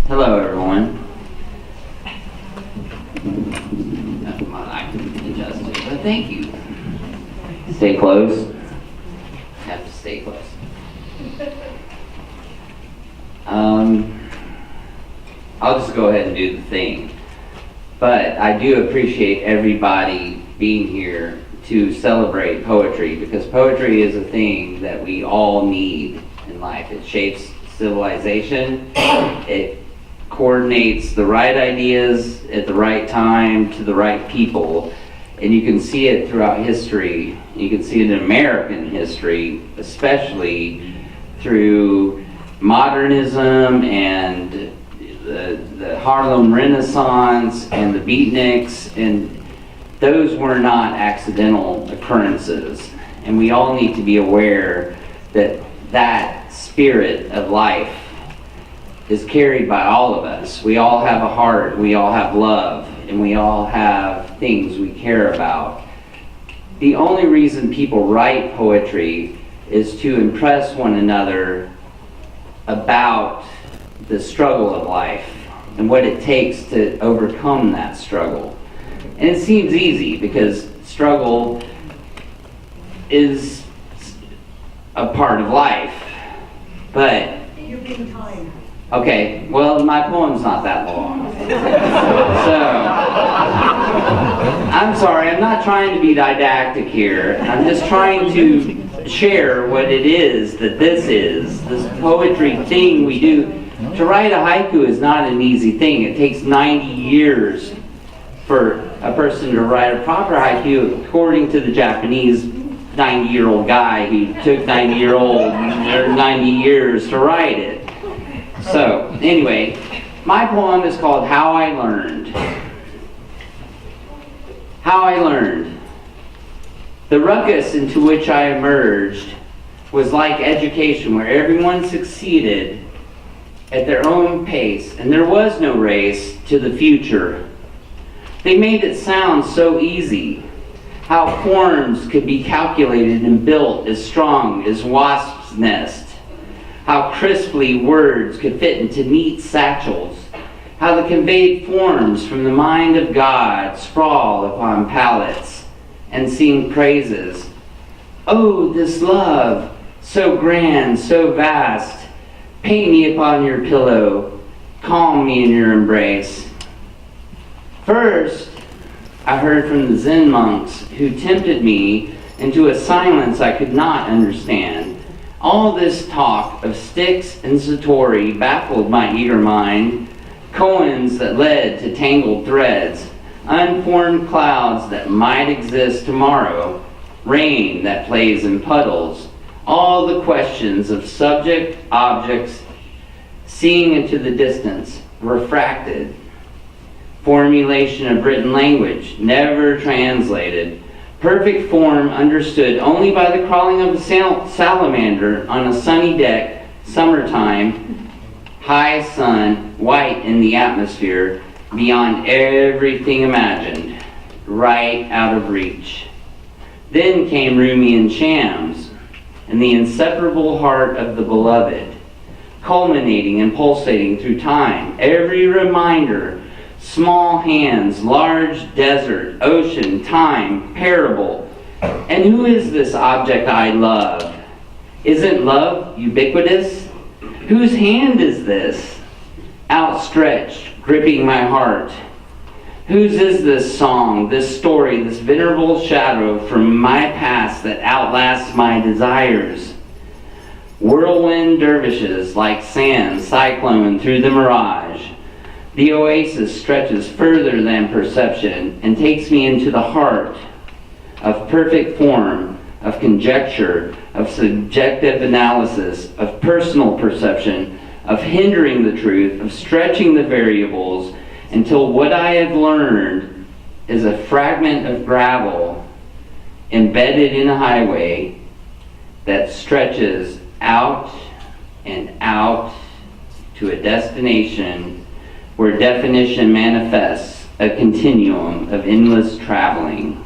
Hello, everyone. I can adjust it, but thank you. Stay close. Have to stay close. I'll just go ahead and do the thing. But I do appreciate everybody being here to celebrate poetry, because poetry is a thing that we all need in life. It shapes civilization. It coordinates the right ideas at the right time to the right people. And you can see it throughout history. You can see it in American history, especially through modernism and the Harlem Renaissance and the beatniks, and those were not accidental occurrences. And we all need to be aware that that spirit of life is carried by all of us. We all have a heart, we all have love, and we all have things we care about. The only reason people write poetry is to impress one another about the struggle of life and what it takes to overcome that struggle. And it seems easy because struggle is a part of life. But you're being kind. Okay, well, my poem's not that long. So, I'm sorry, I'm not trying to be didactic here. I'm just trying to share what it is that this poetry thing we do. To write a haiku is not an easy thing. It takes 90 years for a person to write a proper haiku, according to the Japanese 90-year-old guy who took 90 years to write it. So, anyway, my poem is called How I Learned. How I learned. The ruckus into which I emerged was like education, where everyone succeeded at their own pace, and there was no race to the future. They made it sound so easy, how forms could be calculated and built as strong as wasps' nest, how crisply words could fit into neat satchels, how the conveyed forms from the mind of God sprawl upon palettes and sing praises. Oh, this love, so grand, so vast, paint me upon your pillow, calm me in your embrace. First, I heard from the Zen monks who tempted me into a silence I could not understand. All this talk of sticks and satori baffled my eager mind, koans that led to tangled threads, unformed clouds that might exist tomorrow, rain that plays in puddles, all the questions of subject, objects, seeing into the distance, refracted, formulation of written language, never translated, perfect form understood only by the crawling of a salamander on a sunny deck, summertime, high sun, white in the atmosphere, beyond everything imagined, right out of reach. Then came Rumi and Shams, and the inseparable heart of the beloved, culminating and pulsating through time, every reminder, small hands, large desert, ocean, time, parable. And who is this object I love? Isn't love ubiquitous? Whose hand is this, outstretched, gripping my heart? Whose is this song, this story, this venerable shadow from my past that outlasts my desires? Whirlwind dervishes like sand cyclone through the mirage. The oasis stretches further than perception and takes me into the heart of perfect form, of conjecture, of subjective analysis, of personal perception, of hindering the truth, of stretching the variables, until what I have learned is a fragment of gravel embedded in a highway that stretches out and out to a destination where definition manifests a continuum of endless traveling.